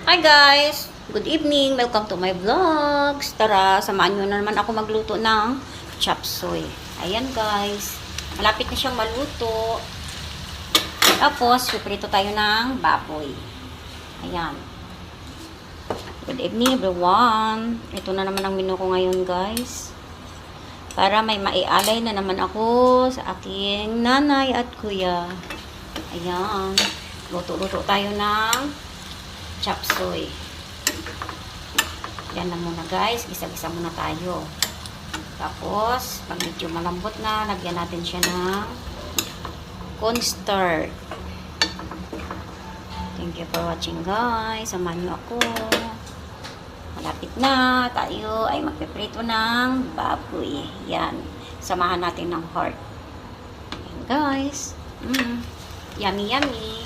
Hi guys! Good evening! Welcome to my vlogs! Tara, samahan nyo na naman ako magluto ng chop suey. Ayan guys, malapit na siyang maluto. Tapos, piprito tayo ng baboy. Ayan. Good evening everyone! Ito na naman ang menu ko ngayon guys. Para may maialay na naman ako sa aking nanay at kuya. Ayan. Luto-luto tayo ng chop suey. Yan na muna guys. Gisa-gisa muna tayo. Tapos, pag medyo malambot na, lagyan natin siya ng cornstarch. Thank you for watching guys. Samahan nyo ako. Malapit na. Tayo ay magpiprito ng baboy. Yan. Samahan natin ng heart. Yan guys. Yummy yummy.